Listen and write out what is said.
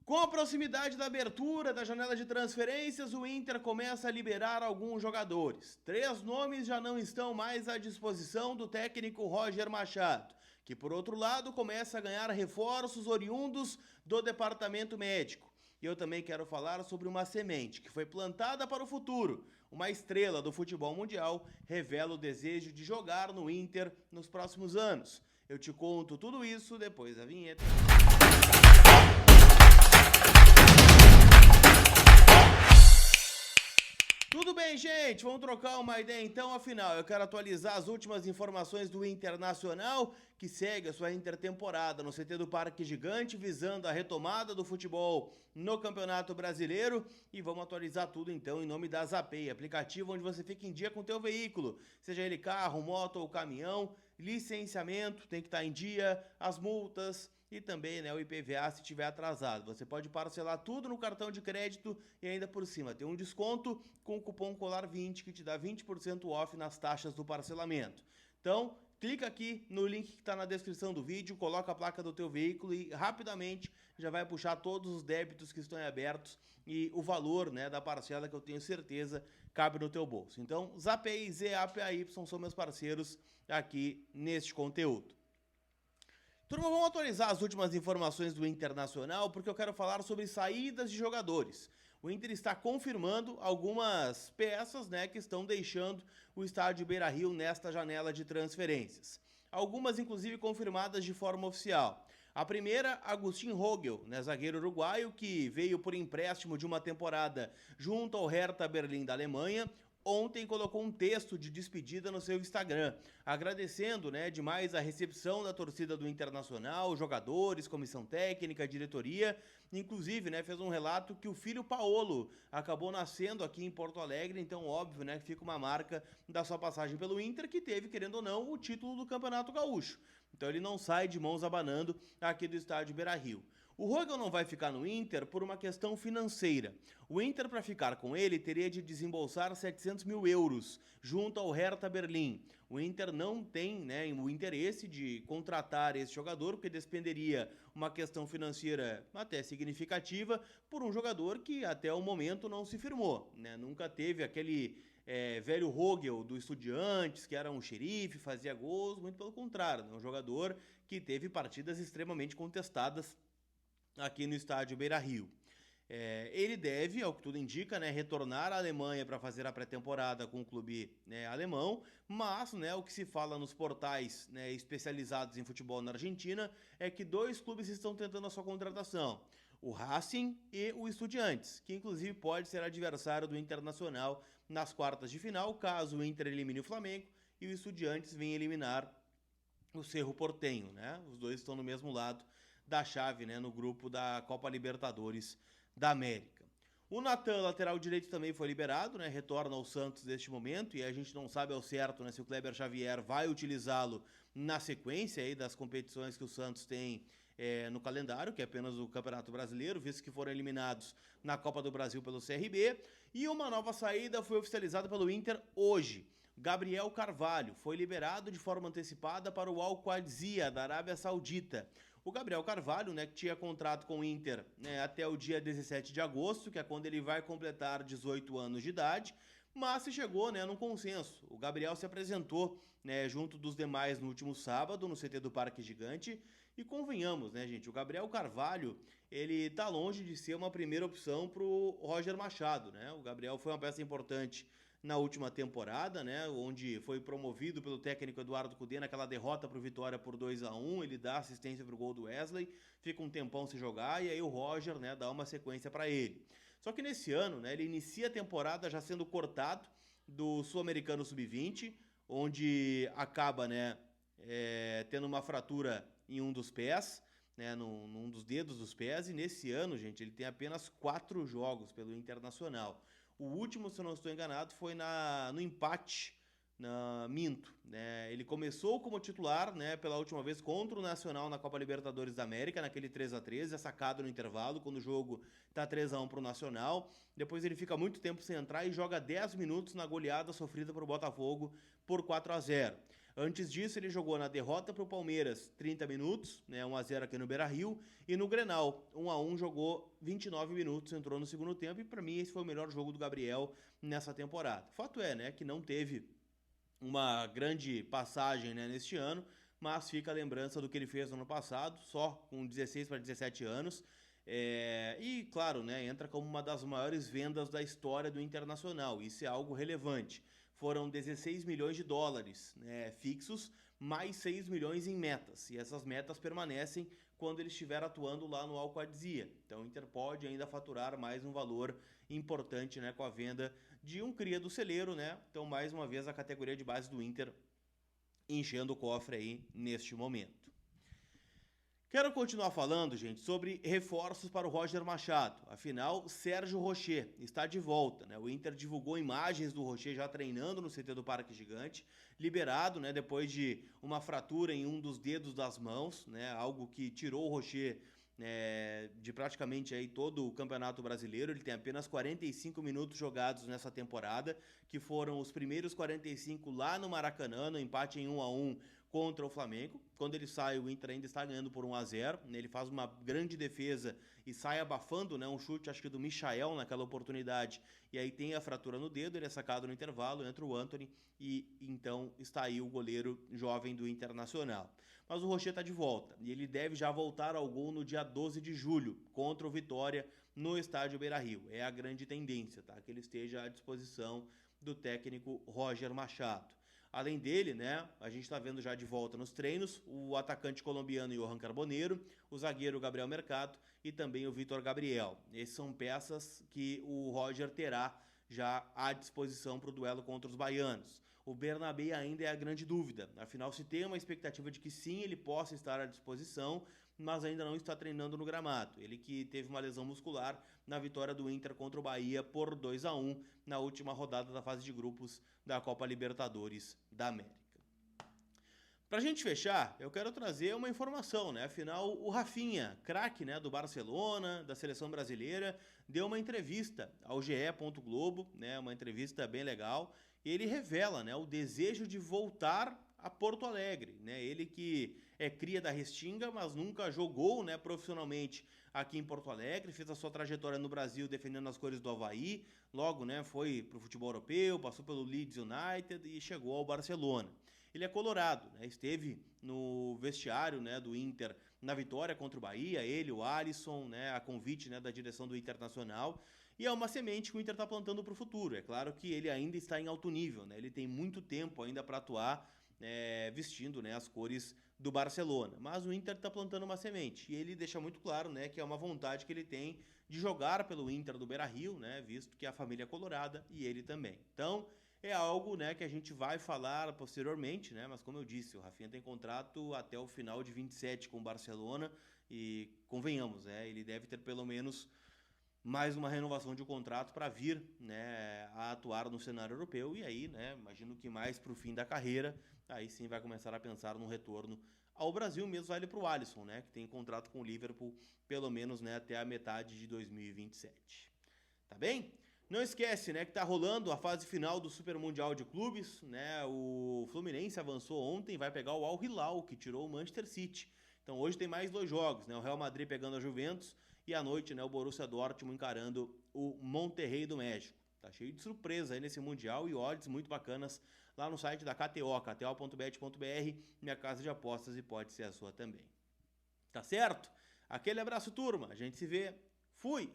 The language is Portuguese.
Com a proximidade da abertura da janela de transferências, o Inter começa a liberar alguns jogadores. 3 nomes já não estão mais à disposição do técnico Roger Machado, que por outro lado começa a ganhar reforços oriundos do departamento médico. E eu também quero falar sobre uma semente que foi plantada para o futuro. Uma estrela do futebol mundial revela o desejo de jogar no Inter nos próximos anos. Eu te conto tudo isso depois da vinheta. Tudo bem, gente? Vamos trocar uma ideia então. Afinal, eu quero atualizar as últimas informações do Internacional, que segue a sua intertemporada no CT do Parque Gigante, visando a retomada do futebol no Campeonato Brasileiro. E vamos atualizar tudo então em nome da Zapay, aplicativo onde você fica em dia com o teu veículo, seja ele carro, moto ou caminhão. Licenciamento tem que estar em dia, as multas e também, né, o IPVA se estiver atrasado. Você pode parcelar tudo no cartão de crédito e ainda por cima ter um desconto com o cupom COLAR20 que te dá 20% off nas taxas do parcelamento. Então, clica aqui no link que está na descrição do vídeo, coloca a placa do teu veículo e rapidamente já vai puxar todos os débitos que estão abertos e o valor, né, da parcela que eu tenho certeza cabe no teu bolso. Então, Zapay e ZAPAY são meus parceiros aqui neste conteúdo. Turma, vamos atualizar as últimas informações do Internacional, porque eu quero falar sobre saídas de jogadores. O Inter está confirmando algumas peças, né, que estão deixando o estádio Beira-Rio nesta janela de transferências. Algumas, inclusive, confirmadas de forma oficial. A primeira, Agustín Rogel, né, zagueiro uruguaio, que veio por empréstimo de uma temporada junto ao Hertha Berlim da Alemanha. Ontem colocou um texto de despedida no seu Instagram, agradecendo, né, demais a recepção da torcida do Internacional, jogadores, comissão técnica, diretoria. Inclusive, né, fez um relato que o filho Paolo acabou nascendo aqui em Porto Alegre, então óbvio, né, que fica uma marca da sua passagem pelo Inter, que teve, querendo ou não, o título do Campeonato Gaúcho. Então ele não sai de mãos abanando aqui do estádio Beira-Rio. O Rogel não vai ficar no Inter por uma questão financeira. O Inter, para ficar com ele, teria de desembolsar 700 mil euros junto ao Hertha Berlim. O Inter não tem, né, o interesse de contratar esse jogador, porque despenderia uma questão financeira até significativa por um jogador que até o momento não se firmou, né? Nunca teve aquele velho Rogel do Estudiantes, que era um xerife, fazia gols, muito pelo contrário, né? Um jogador que teve partidas extremamente contestadas aqui no estádio Beira-Rio. Ele deve, ao que tudo indica, né, retornar à Alemanha para fazer a pré-temporada com o clube, né, alemão, mas, né, o que se fala nos portais, né, especializados em futebol na Argentina é que 2 clubes estão tentando a sua contratação, o Racing e o Estudiantes, que inclusive pode ser adversário do Internacional nas quartas de final, caso o Inter elimine o Flamengo e o Estudiantes venha eliminar o Cerro Porteño, né? Os dois estão no mesmo lado da chave, né, no grupo da Copa Libertadores da América. O Natan, lateral direito, também foi liberado, né, retorna ao Santos neste momento, e a gente não sabe ao certo, né, se o Kleber Xavier vai utilizá-lo na sequência aí das competições que o Santos tem no calendário, que é apenas o Campeonato Brasileiro, visto que foram eliminados na Copa do Brasil pelo CRB. E uma nova saída foi oficializada pelo Inter hoje. Gabriel Carvalho foi liberado de forma antecipada para o Al-Qadsiya, da Arábia Saudita. O Gabriel Carvalho, né, que tinha contrato com o Inter, né, até o dia 17 de agosto, que é quando ele vai completar 18 anos de idade, mas se chegou, né, num consenso. O Gabriel se apresentou, né, junto dos demais no último sábado, no CT do Parque Gigante, e convenhamos, né, gente, o Gabriel Carvalho, ele tá longe de ser uma primeira opção pro Roger Machado, né? O Gabriel foi uma peça importante na última temporada, né, onde foi promovido pelo técnico Eduardo Cudê naquela derrota para o Vitória por 2-1, ele dá assistência para o gol do Wesley, fica um tempão sem jogar e aí o Roger, né, dá uma sequência para ele. Só que nesse ano, né, ele inicia a temporada já sendo cortado do Sul-Americano Sub-20, onde acaba, né, tendo uma fratura em um dos pés, né, num dos dedos dos pés, e nesse ano, gente, ele tem apenas 4 jogos pelo Internacional. O último, se eu não estou enganado, foi no empate, minto, né? Ele começou como titular, né, pela última vez contra o Nacional na Copa Libertadores da América, naquele 3-3, é sacado no intervalo, quando o jogo tá 3-1 pro Nacional. Depois ele fica muito tempo sem entrar e joga 10 minutos na goleada sofrida pro Botafogo por 4-0. Antes disso, ele jogou na derrota para o Palmeiras 30 minutos, né, 1-0 aqui no Beira-Rio, e no Grenal, 1-1, jogou 29 minutos, entrou no segundo tempo, e para mim esse foi o melhor jogo do Gabriel nessa temporada. Fato é, né, que não teve uma grande passagem, né, neste ano, mas fica a lembrança do que ele fez no ano passado, só com 16 para 17 anos, e claro, né, entra como uma das maiores vendas da história do Internacional, isso é algo relevante. Foram 16 milhões de dólares, né, fixos, mais 6 milhões em metas. E essas metas permanecem quando ele estiver atuando lá no Al Qadsiya. Então o Inter pode ainda faturar mais um valor importante, né, com a venda de um cria do celeiro, né? Então mais uma vez a categoria de base do Inter enchendo o cofre aí neste momento. Quero continuar falando, gente, sobre reforços para o Roger Machado. Afinal, Sérgio Rocher está de volta, né? O Inter divulgou imagens do Rocher já treinando no CT do Parque Gigante, liberado, né, depois de uma fratura em um dos dedos das mãos, né? Algo que tirou o Rocher de praticamente aí todo o Campeonato Brasileiro. Ele tem apenas 45 minutos jogados nessa temporada, que foram os primeiros 45 lá no Maracanã, no empate em 1-1 contra o Flamengo. Quando ele sai, o Inter ainda está ganhando por 1-0, né? Ele faz uma grande defesa e sai abafando, né, um chute, acho que do Michael naquela oportunidade, e aí tem a fratura no dedo, ele é sacado no intervalo, entra o Antony, e então está aí o goleiro jovem do Internacional. Mas o Rocher está de volta, e ele deve já voltar ao gol no dia 12 de julho, contra o Vitória, no estádio Beira-Rio. É a grande tendência, tá? Que ele esteja à disposição do técnico Roger Machado. Além dele, né, a gente está vendo já de volta nos treinos o atacante colombiano Johan Carboneiro, o zagueiro Gabriel Mercado e também o Vitor Gabriel. Essas são peças que o Roger terá já à disposição para o duelo contra os baianos. O Bernabé ainda é a grande dúvida, afinal se tem uma expectativa de que sim, ele possa estar à disposição, mas ainda não está treinando no gramado. Ele que teve uma lesão muscular na vitória do Inter contra o Bahia por 2-1 na última rodada da fase de grupos da Copa Libertadores da América. Pra gente fechar, eu quero trazer uma informação, né? Afinal, o Rafinha, craque, né, do Barcelona, da seleção brasileira, deu uma entrevista ao GE. Globo, né, uma entrevista bem legal, e ele revela, né, o desejo de voltar a Porto Alegre, né? Ele que é cria da Restinga, mas nunca jogou, né, profissionalmente aqui em Porto Alegre, fez a sua trajetória no Brasil defendendo as cores do Avaí, logo, né, foi pro futebol europeu, passou pelo Leeds United e chegou ao Barcelona. Ele é colorado, né? Esteve no vestiário, né, do Inter na vitória contra o Bahia, ele, o Alisson, né, a convite, né, da direção do Internacional, e é uma semente que o Inter está plantando para o futuro. É claro que ele ainda está em alto nível, né? Ele tem muito tempo ainda para atuar vestindo, né, as cores do Barcelona, mas o Inter está plantando uma semente, e ele deixa muito claro, né, que é uma vontade que ele tem de jogar pelo Inter do Beira-Rio, né, visto que a família é colorada e ele também. Então, é algo, né, que a gente vai falar posteriormente, né, mas como eu disse, o Rafinha tem contrato até o final de 27 com o Barcelona e, convenhamos, né, ele deve ter pelo menos mais uma renovação de contrato para vir, né, a atuar no cenário europeu, e aí, né, imagino que mais para o fim da carreira, aí sim vai começar a pensar no retorno ao Brasil, mesmo vale para o Alisson, né, que tem contrato com o Liverpool pelo menos, né, até a metade de 2027. Tá bem? Não esquece, né, que tá rolando a fase final do Super Mundial de Clubes, né? O Fluminense avançou ontem, vai pegar o Al Hilal, que tirou o Manchester City. Então hoje tem mais 2 jogos, né? O Real Madrid pegando a Juventus e à noite, né, o Borussia Dortmund encarando o Monterrey do México. Tá cheio de surpresa aí nesse Mundial e odds muito bacanas lá no site da KTO, kto.bet.br, minha casa de apostas, e pode ser a sua também. Tá certo? Aquele abraço, turma. A gente se vê. Fui!